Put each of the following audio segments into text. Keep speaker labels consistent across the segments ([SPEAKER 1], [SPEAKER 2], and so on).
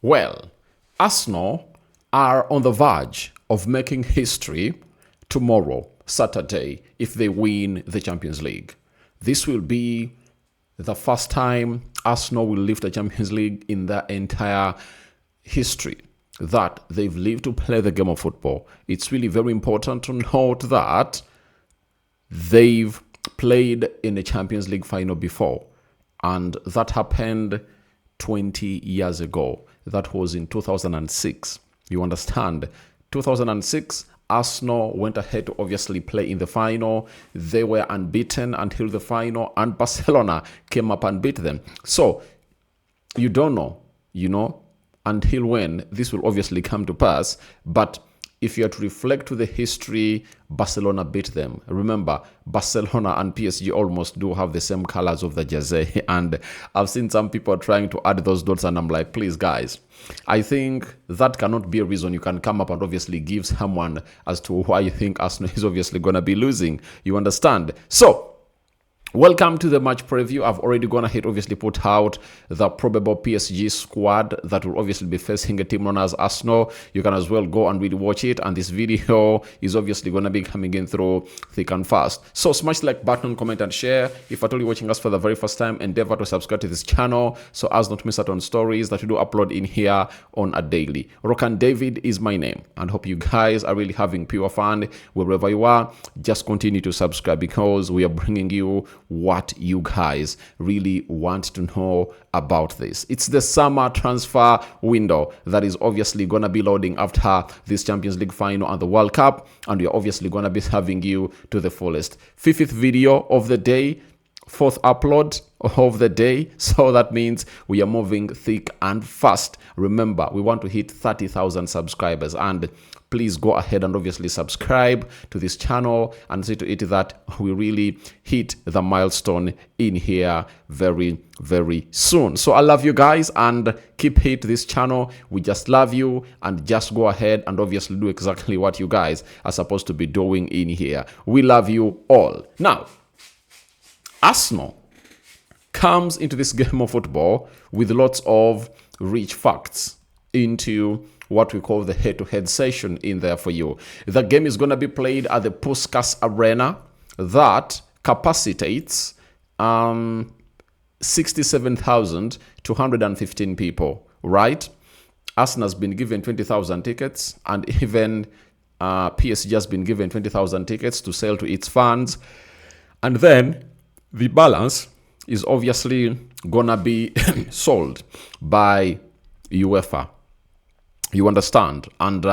[SPEAKER 1] Well, Arsenal are on the verge of making history tomorrow, Saturday, if they win the Champions League. This will be the first time Arsenal will lift the Champions League in their entire history that they've lived to play the game of football. It's really very important to note that they've played in a Champions League final before, and that happened 20 years ago. That was in 2006. You understand? 2006, Arsenal went ahead to obviously play in the final. They were unbeaten until the final, and Barcelona came up and beat them. So, you don't know, until when this will obviously come to pass. But if you are to reflect to the history, Barcelona beat them. Remember, Barcelona and PSG almost do have the same colors of the jersey. And I've seen some people trying to add those dots, and I'm like, please, guys, I think that cannot be a reason you can come up and obviously give someone as to why you think Arsenal is obviously going to be losing. You understand? So, welcome to the match preview. I've already gone ahead, obviously put out the probable PSG squad that will obviously be facing a team known as Arsenal. You can as well go and really watch it. And this video is obviously going to be coming in through thick and fast. So smash the like button, comment and share. If you're only watching us for the very first time, endeavor to subscribe to this channel so as not to miss out on stories that we do upload in here on a daily. Rokani David is my name, and hope you guys are really having pure fun wherever you are. Just continue to subscribe because we are bringing you what you guys really want to know about this. It's the summer transfer window that is obviously going to be loading after this Champions League final and the World Cup, and we're obviously going to be serving you to the fullest. 50th video of the day, 4th upload of the day, so that means we are moving thick and fast. Remember, we want to hit 30,000 subscribers, and please go ahead and obviously subscribe to this channel and see to it that we really hit the milestone in here very, very soon. So I love you guys, and keep hit this channel. We just love you, and just go ahead and obviously do exactly what you guys are supposed to be doing in here. We love you all. Now, Arsenal comes into this game of football with lots of rich facts into what we call the head-to-head session in there for you. The game is going to be played at the Puskas Arena that capacitates 67,215 people, right? Arsenal has been given 20,000 tickets, and even PSG has been given 20,000 tickets to sell to its fans. And then the balance is obviously gonna be sold by UEFA. You understand? And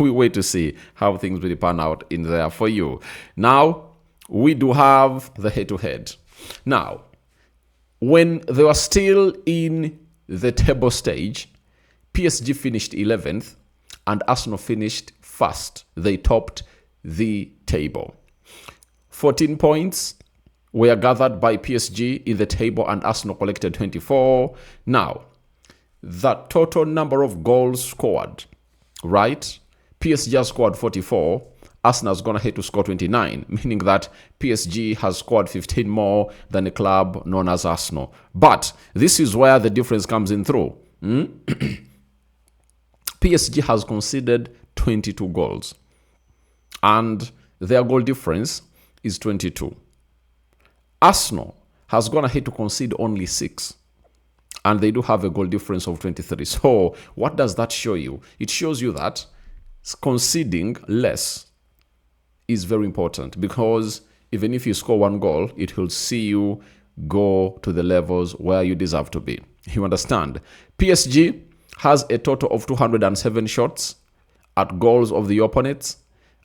[SPEAKER 1] we wait to see how things will pan out in there for you. Now, we do have the head-to-head. Now, when they were still in the table stage, PSG finished 11th and Arsenal finished first. They topped the table. 14 points were gathered by PSG in the table, and Arsenal collected 24. Now, the total number of goals scored, right? PSG has scored 44. Arsenal has gone ahead to score 29, meaning that PSG has scored 15 more than a club known as Arsenal. But this is where the difference comes in through. PSG has conceded 22 goals, and their goal difference is 22. Arsenal has gone ahead to concede only 6. And they do have a goal difference of 23. So what does that show you? It shows you that conceding less is very important, because even if you score 1 goal, it will see you go to the levels where you deserve to be. You understand? PSG has a total of 207 shots at goals of the opponents,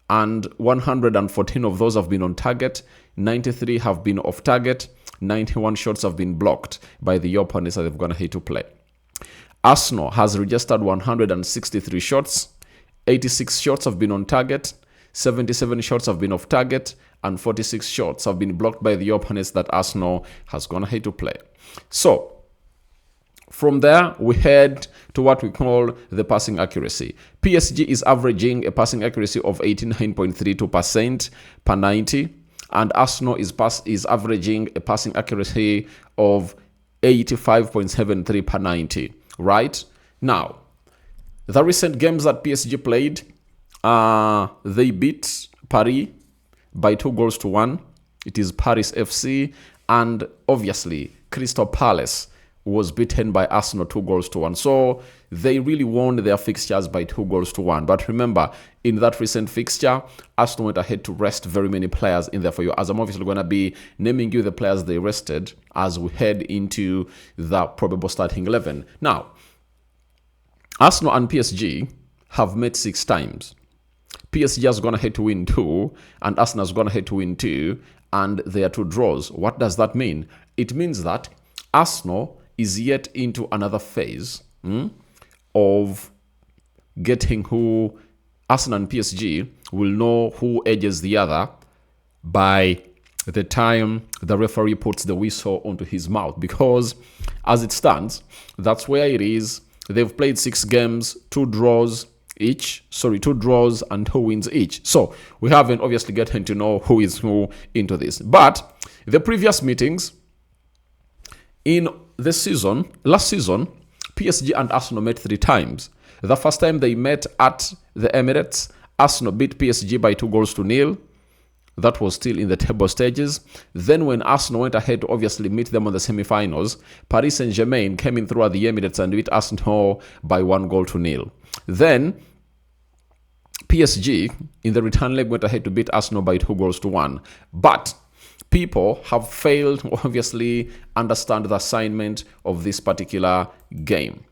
[SPEAKER 1] and 114 of those have been on target. 93 have been off target. 91 shots have been blocked by the opponents that they've gone ahead to play. Arsenal has registered 163 shots. 86 shots have been on target. 77 shots have been off target. And 46 shots have been blocked by the opponents that Arsenal has gone ahead to play. So, from there, we head to what we call the passing accuracy. PSG is averaging a passing accuracy of 89.32% per 90. And Arsenal is averaging a passing accuracy of 85.73 per 90, right? Now, the recent games that PSG played, they beat Paris by 2-1. It is Paris FC, and obviously Crystal Palace was beaten by Arsenal 2-1. So they really won their fixtures by 2-1. But remember, in that recent fixture, Arsenal went ahead to rest very many players in there for you. As I'm obviously going to be naming you the players they rested as we head into the probable starting 11. Now, Arsenal and PSG have met 6 times. PSG has gone ahead to win 2, and Arsenal has gone ahead to win 2, and there are 2 draws. What does that mean? It means that Arsenal is yet into another phase of getting who Arsenal and PSG will know who edges the other by the time the referee puts the whistle onto his mouth. Because as it stands, that's where it is. They've played 6 games, 2 draws and 2 wins each. So we haven't obviously gotten to know who is who into this. But the previous meetings in the season, last season, PSG and Arsenal met 3 times. The first time they met at the Emirates, Arsenal beat PSG by 2-0. That was still in the table stages. Then when Arsenal went ahead to obviously meet them on the semi-finals, Paris Saint-Germain came in through at the Emirates and beat Arsenal by 1-0. Then PSG in the return leg went ahead to beat Arsenal by 2-1. But people have failed to obviously understand the assignment of this particular game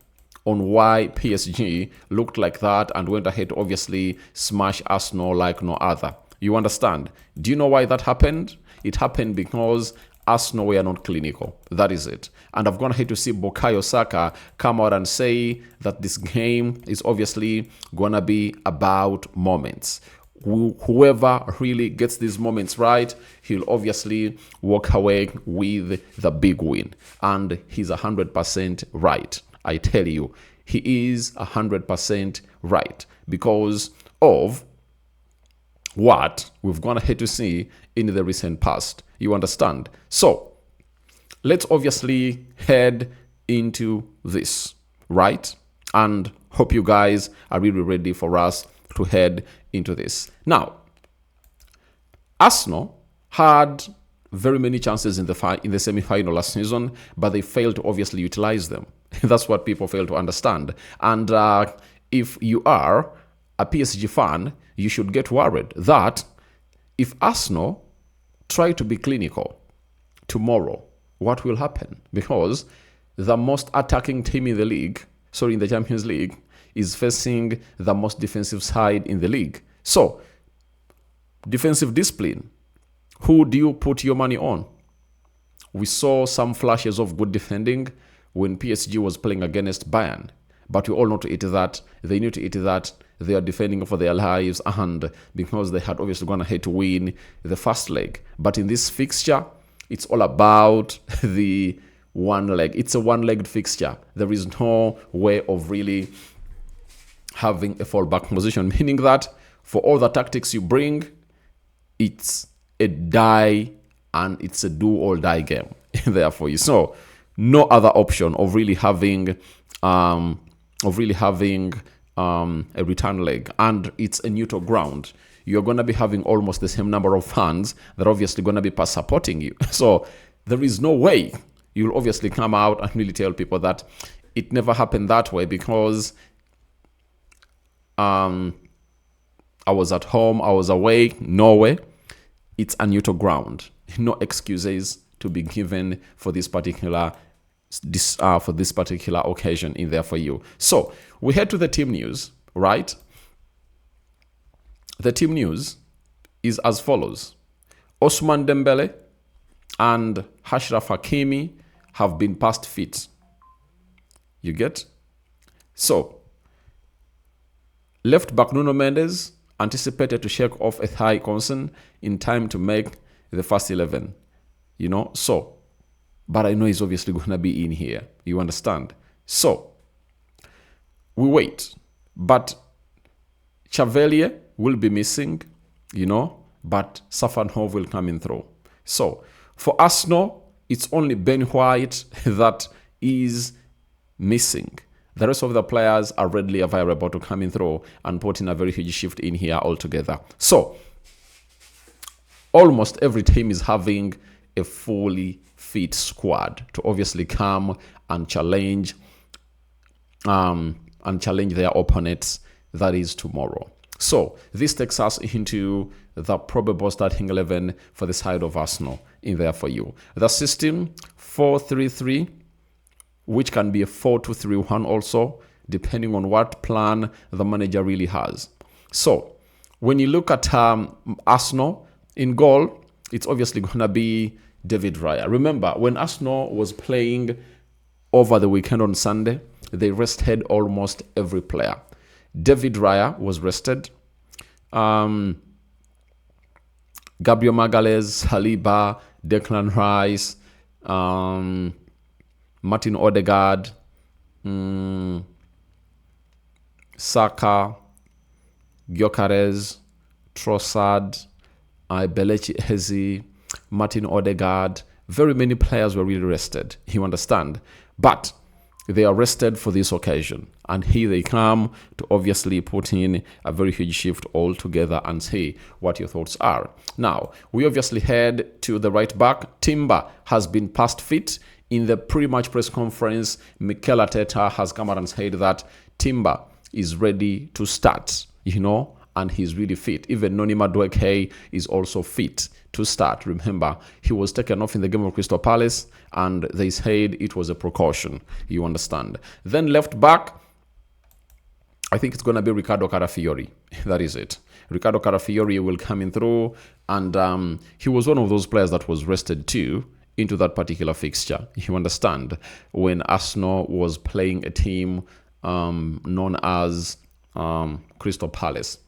[SPEAKER 1] on why PSG looked like that and went ahead to obviously smash Arsenal like no other. You understand? Do you know why that happened? It happened because Arsenal were not clinical. That is it. And I've gone ahead to see Bukayo Saka come out and say that this game is obviously going to be about moments. Whoever really gets these moments right, he'll obviously walk away with the big win. And he's 100% right. I tell you, he is 100% right because of what we've gone ahead to see in the recent past. You understand? So let's obviously head into this, right? And hope you guys are really ready for us to head into this. Now, Arsenal had very many chances in the semi-final last season, but they failed to obviously utilize them. That's what people fail to understand. And if you are a PSG fan, you should get worried that if Arsenal try to be clinical tomorrow, what will happen? Because the most attacking team in the Champions League, is facing the most defensive side in the league. So, defensive discipline, who do you put your money on? We saw some flashes of good defending when PSG was playing against Bayern. But we all know they knew to eat that they are defending for their lives, and because they had obviously gone ahead to win the first leg. But in this fixture, it's all about the one leg. It's a one-legged fixture. There is no way of really having a fallback position, meaning that for all the tactics you bring, it's a die and it's a do or die game there for you. So no other option of really having a return leg, and it's a neutral ground. You're going to be having almost the same number of fans that are obviously going to be supporting you. So there is no way you'll obviously come out and really tell people that it never happened that way because I was at home, I was away. No way. It's a neutral ground. No excuses to be given for this particular occasion in there for you. So we head to the team news, right? The team news is as follows. Ousmane Dembele and Achraf Hakimi have been past fit. You get? So, left back Nuno Mendes anticipated to shake off a thigh concern in time to make the first 11. So, but I know he's obviously going to be in here. You understand? So, we wait. But Chevalier will be missing, but Safanhov will come in through. So, for Arsenal, it's only Ben White that is missing. The rest of the players are readily available to come in through and put in a very huge shift in here altogether. So almost every team is having a fully fit squad to obviously come and challenge their opponents, that is tomorrow. So this takes us into the probable starting 11 for the side of Arsenal in there for you. The system 4-3-3, which can be a 4-2-3-1 also, depending on what plan the manager really has. So when you look at Arsenal in goal, it's obviously going to be David Raya. Remember, when Arsenal was playing over the weekend on Sunday, they rested almost every player. David Raya was rested. Gabriel Magalhaes, Saliba, Declan Rice, Martin Odegaard, Saka, Gyökeres, Trossard, Belechi Eze, Martin Odegaard. Very many players were really rested, you understand. But they are rested for this occasion. And here they come to obviously put in a very huge shift altogether and see what your thoughts are. Now, we obviously head to the right back. Timber has been past fit. In the pre-match press conference, Mikel Arteta has come out and said that Timber is ready to start, and he's really fit. Even Noni Madueke is also fit to start. Remember, he was taken off in the game of Crystal Palace, and they said it was a precaution. You understand. Then left back, I think it's going to be Ricardo Carafiori. That is it. Ricardo Carafiori will come in through, and he was one of those players that was rested too into that particular fixture. You understand, when Arsenal was playing a team known as Crystal Palace.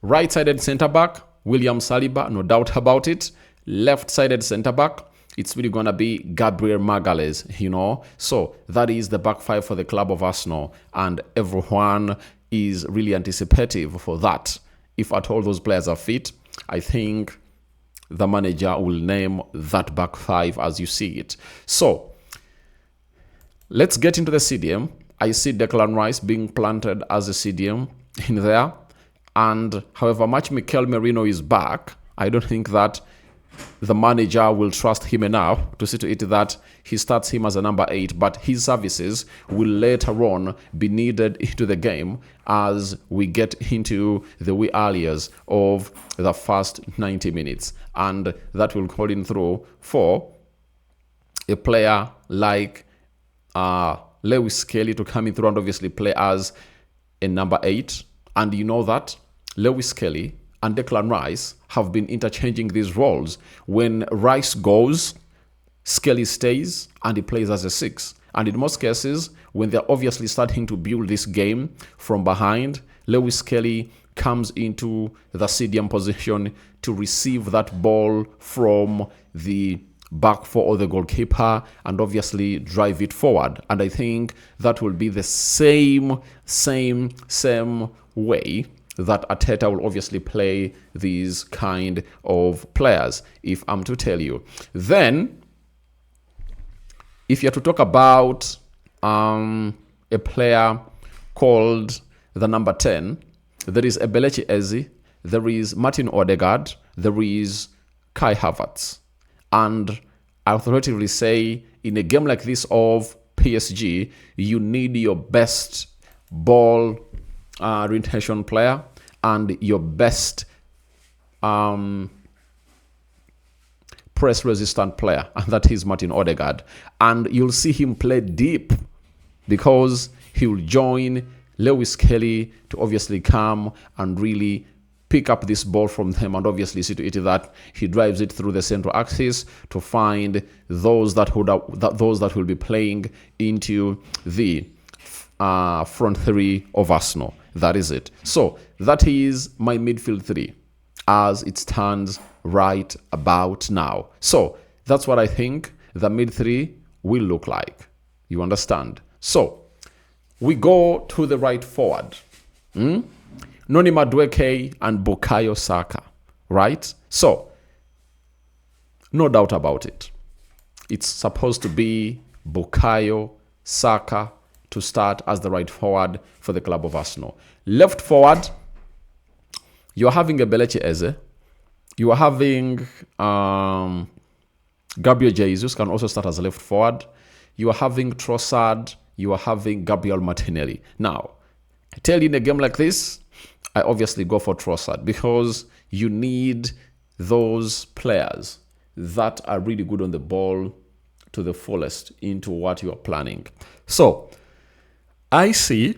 [SPEAKER 1] Right-sided centre-back, William Saliba, no doubt about it. Left-sided centre-back, it's really going to be Gabriel Magalhaes, So that is the back five for the club of Arsenal, and everyone is really anticipative for that. If at all those players are fit, I think the manager will name that back five as you see it. So let's get into the CDM. I see Declan Rice being planted as a CDM in there. And however much Mikel Merino is back, I don't think that the manager will trust him enough to see to it that he starts him as a number 8, but his services will later on be needed into the game as we get into the wee earliers of the first 90 minutes. And that will call in through for a player like Lewis Kelly to come in through and obviously play as a number 8. And you know that Lewis Kelly and Declan Rice have been interchanging these roles. When Rice goes, Skelly stays and he plays as a 6. And in most cases, when they're obviously starting to build this game from behind, Lewis Kelly comes into the CDM position to receive that ball from the back four or the goalkeeper and obviously drive it forward. And I think that will be the same way that Arteta will obviously play these kind of players, if I'm to tell you. Then, if you're to talk about a player called the number 10, there is Belechi Eze, there is Martin Odegaard, there is Kai Havertz. And I authoritatively say, in a game like this of PSG, you need your best ball orientation player and your best press resistant player, and that is Martin Odegaard. And you'll see him play deep because he will join Lewis Kelly to obviously come and really pick up this ball from them and obviously see to it that he drives it through the central axis to find those that will be playing into the front three of Arsenal. That is it. So that is my midfield three as it stands right about now. So that's what I think the mid three will look like. You understand? So we go to the right forward. Noni Madueke and Bukayo Saka. Right? So no doubt about it. It's supposed to be Bukayo Saka to start as the right forward for the club of Arsenal. Left forward, you're having a Belechi Eze. You are having Gabriel Jesus can also start as a left forward. You are having Trossard. You are having Gabriel Martinelli. Now, I tell you, in a game like this, I obviously go for Trossard because you need those players that are really good on the ball to the fullest into what you are planning. So, I see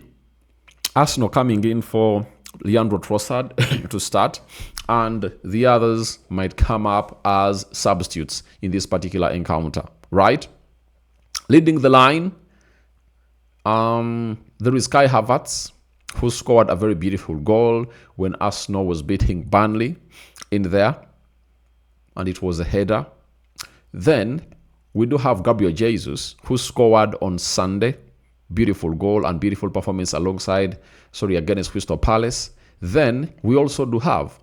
[SPEAKER 1] Arsenal coming in for Leandro Trossard to start, and the others might come up as substitutes in this particular encounter, right? Leading the line, there is Kai Havertz, who scored a very beautiful goal when Arsenal was beating Burnley in there, and it was a header. Then we do have Gabriel Jesus, who scored on Sunday. Beautiful goal and beautiful performance against Crystal Palace. Then we also do have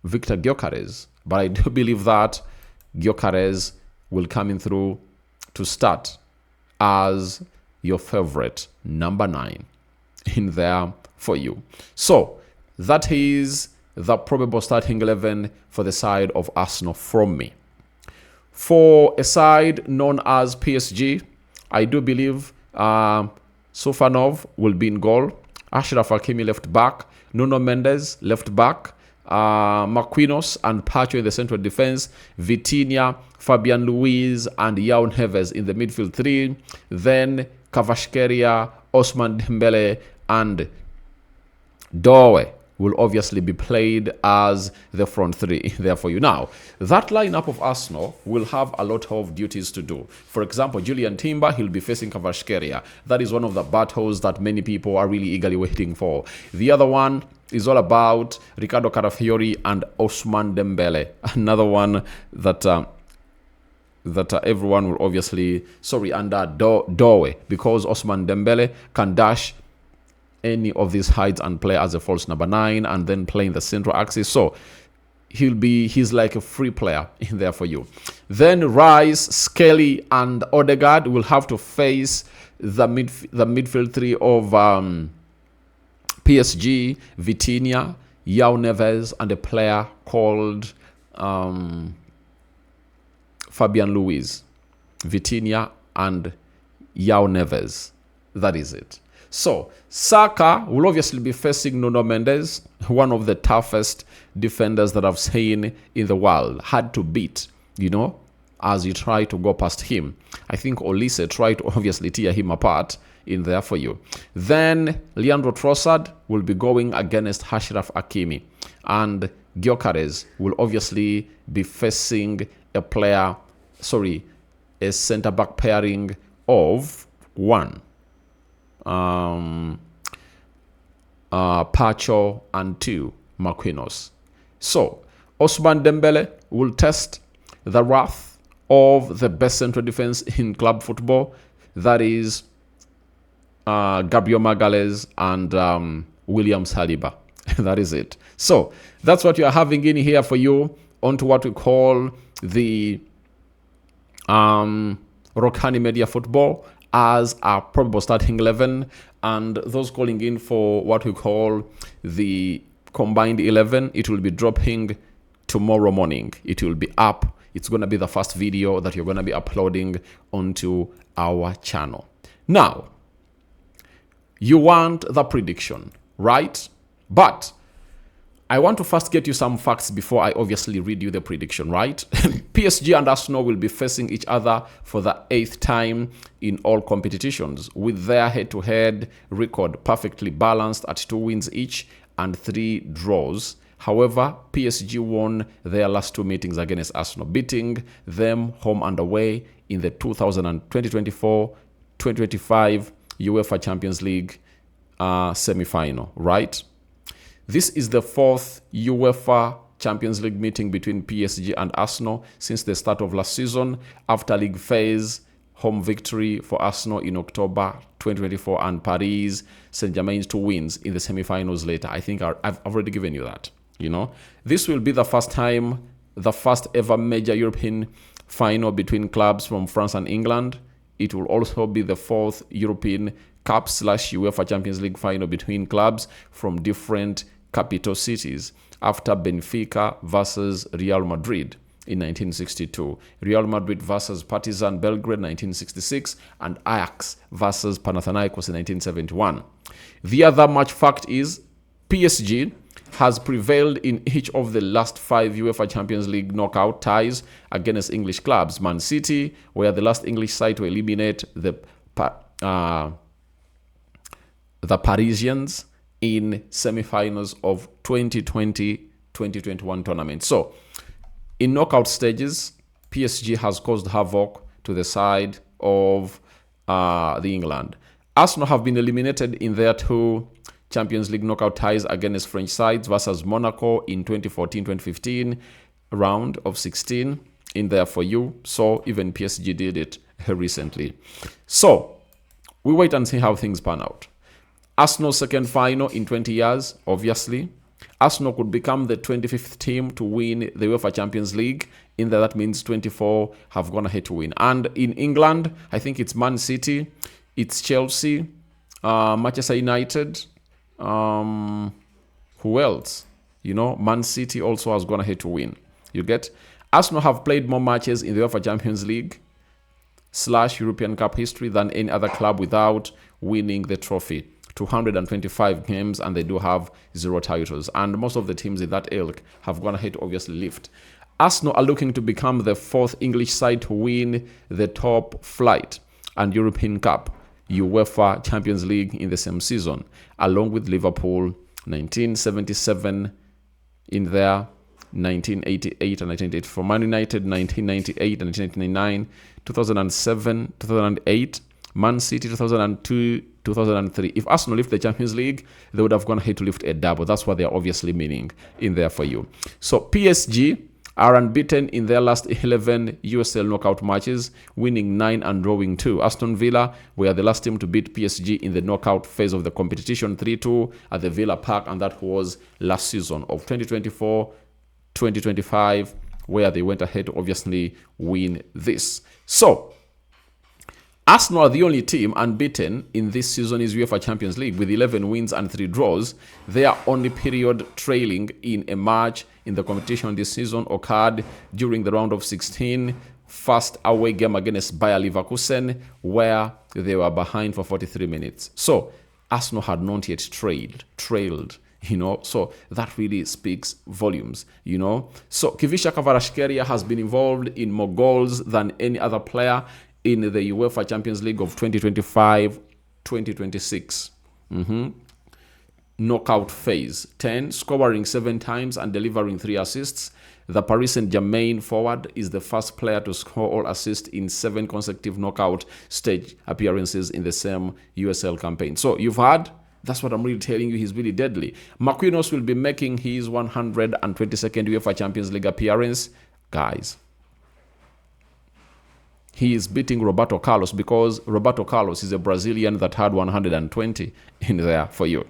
[SPEAKER 1] Victor Gyökeres, but I do believe that Gyökeres will come in through to start as your favorite number 9 in there for you. So that is the probable starting 11 for the side of Arsenal from me. For a side known as PSG, I do believe Sofanov will be in goal. Achraf Hakimi left back. Nuno Mendes left back. Marquinhos and Pacho in the central defense. Vitinha, Fabian Luiz, and João Neves in the midfield 3. Then Kvaratskhelia, Ousmane Dembele, and Doe will obviously be played as the front 3 there for you. Now, that lineup of Arsenal will have a lot of duties to do. For example, Jurrien Timber, he'll be facing Kvaratskhelia. That is one of the battles that many people are really eagerly waiting for. The other one is all about Ricardo Carafiori and Ousmane Dembele. Another one that everyone will obviously, under Doe, because Ousmane Dembele can dash any of these heights and play as a false number 9 and then play in the central axis. So he's like a free player in there for you. Then Rice, Skelly, and Odegaard will have to face the midfield 3 of PSG, Vitinha, João Neves, and a player called Fabian Luiz. Vitinha and João Neves. That is it. So, Saka will obviously be facing Nuno Mendes, one of the toughest defenders that I've seen in the world. Hard to beat, as you try to go past him. I think Olise tried to obviously tear him apart in there for you. Then, Leandro Trossard will be going against Achraf Hakimi. And Gyökeres will obviously be facing a centre-back pairing of 1. Pacho, and 2, Marquinhos. So, Ousmane Dembele will test the wrath of the best central defense in club football. That is Gabriel Magalhaes and William Saliba. That is it. So, that's what you are having in here for you onto what we call the Rokani Media Football as a probable starting 11, and those calling in for what we call the combined 11, it will be dropping tomorrow morning. It will be up. It's going to be the first video that you're going to be uploading onto our channel. Now, you want the prediction, right? But I want to first get you some facts before I obviously read you the prediction, right? PSG and Arsenal will be facing each other for the 8th time in all competitions, with their head-to-head record perfectly balanced at 2 wins each and 3 draws. However, PSG won their last 2 meetings against Arsenal, beating them home and away in the 2024-2025 UEFA Champions League semi-final, right? This is the 4th UEFA Champions League meeting between PSG and Arsenal since the start of last season, after league phase home victory for Arsenal in October 2024 and Paris Saint-Germain's 2 wins in the semi-finals later. I think I've already given you that. This will be the first time, the first ever major European final between clubs from France and England It will also be the fourth European Cup / UEFA Champions League final between clubs from different capital cities, after Benfica versus Real Madrid in 1962, Real Madrid versus Partizan Belgrade 1966, and Ajax versus Panathinaikos in 1971. The other match fact is PSG has prevailed in each of the last 5 UEFA Champions League knockout ties against English clubs. Man City were the last English side to eliminate the Parisians in semi-finals of 2020-2021 tournament. So, in knockout stages, PSG has caused havoc to the side of the England. Arsenal have been eliminated in their 2 Champions League knockout ties against French sides versus Monaco in 2014-2015 round of 16 in there for you. So even PSG did it recently. So we wait and see how things pan out. Arsenal's second final in 20 years, obviously. Arsenal could become the 25th team to win the UEFA Champions League. In that means 24 have gone ahead to win. And in England, I think it's Man City, it's Chelsea, Manchester United. Who else? Man City also has gone ahead to win. You get? Arsenal have played more matches in the UEFA Champions League / European Cup history than any other club without winning the trophy. 225 games, and they do have 0 titles. And most of the teams in that ilk have gone ahead to obviously lift. Arsenal are looking to become the 4th English side to win the top flight and European Cup, UEFA Champions League in the same season, along with Liverpool 1977 in there, 1988 and 1984, Man United 1998 and 1999, 2007, 2008, Man City 2002, 2003. If Arsenal lift the Champions League, they would have gone ahead to lift a double. That's what they are obviously meaning in there for you. So PSG are unbeaten in their last 11 USL knockout matches, winning 9 and drawing 2. Aston Villa were the last team to beat PSG in the knockout phase of the competition, 3-2 at the Villa Park, and that was last season of 2024-2025, where they went ahead to obviously win this. So, Arsenal are the only team unbeaten in this season's UEFA Champions League with 11 wins and 3 draws. Their only period trailing in a match in the competition this season occurred during the round of 16 first away game against Bayer Leverkusen, where they were behind for 43 minutes. So Arsenal had not yet trailed. So that really speaks volumes, So Kivisha Kvaratskhelia has been involved in more goals than any other player in the UEFA Champions League of 2025-2026. Knockout phase. 10, scoring 7 times and delivering 3 assists. The Paris Saint-Germain forward is the first player to score all assists in 7 consecutive knockout stage appearances in the same USL campaign. So you've heard, that's what I'm really telling you, he's really deadly. Marquinhos will be making his 122nd UEFA Champions League appearance. Guys, he is beating Roberto Carlos because Roberto Carlos is a Brazilian that had 120 in there for you.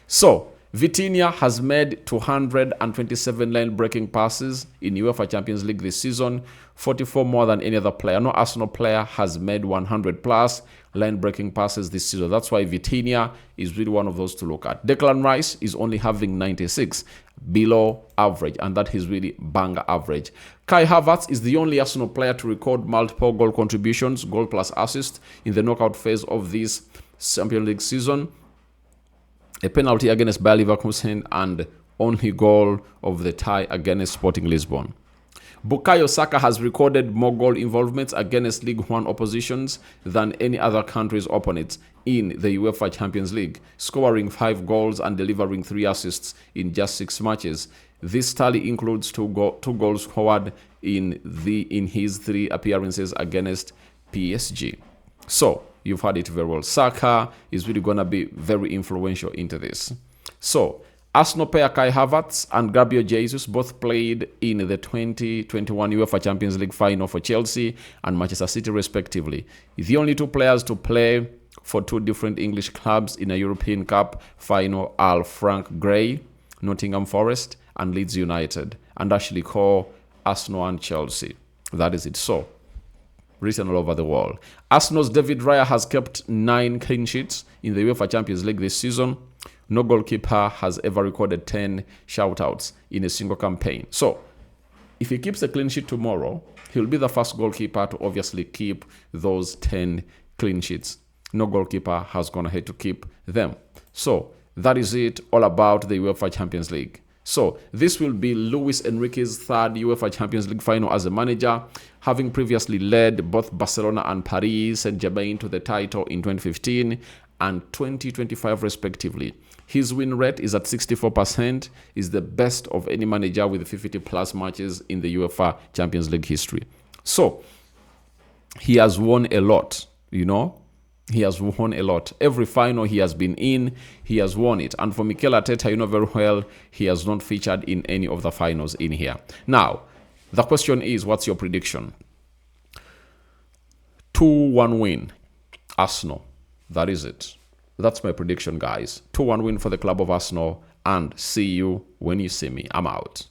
[SPEAKER 1] So, Vitinha has made 227 line-breaking passes in UEFA Champions League this season, 44 more than any other player. No Arsenal player has made 100-plus line-breaking passes this season. That's why Vitinha is really one of those to look at. Declan Rice is only having 96, below average, and that is really banger average. Kai Havertz is the only Arsenal player to record multiple goal contributions, goal plus assist, in the knockout phase of this Champions League season. A penalty against Bayer Leverkusen and only goal of the tie against Sporting Lisbon. Bukayo Saka has recorded more goal involvements against League One oppositions than any other country's opponents in the UEFA Champions League, scoring 5 goals and delivering 3 assists in just 6 matches. This tally includes 2 goals scored in his 3 appearances against PSG. So, you've heard it very well. Saka is really going to be very influential into this. So, Arsenal player Kai Havertz and Gabriel Jesus both played in the 2021 UEFA Champions League final for Chelsea and Manchester City respectively. The only 2 players to play for 2 different English clubs in a European Cup final are Frank Gray, Nottingham Forest, and Leeds United, and Ashley Cole, Arsenal and Chelsea. That is it. So, written all over the wall. Arsenal's David Raya has kept 9 clean sheets in the UEFA Champions League this season. No goalkeeper has ever recorded 10 shoutouts in a single campaign. So, if he keeps a clean sheet tomorrow, he'll be the first goalkeeper to obviously keep those 10 clean sheets. No goalkeeper has gone ahead to keep them. So, that is it all about the UEFA Champions League. So, this will be Luis Enrique's third UEFA Champions League final as a manager, having previously led both Barcelona and Paris Saint-Germain to the title in 2015 and 2025 respectively. His win rate is at 64%, is the best of any manager with 50-plus matches in the UEFA Champions League history. So, he has won a lot, you know. He has won a lot. Every final he has been in, he has won it. And for Mikel Arteta, you know very well, he has not featured in any of the finals in here. Now, the question is, what's your prediction? 2-1 win, Arsenal. That is it. That's my prediction, guys. 2-1 win for the club of Arsenal. And see you when you see me. I'm out.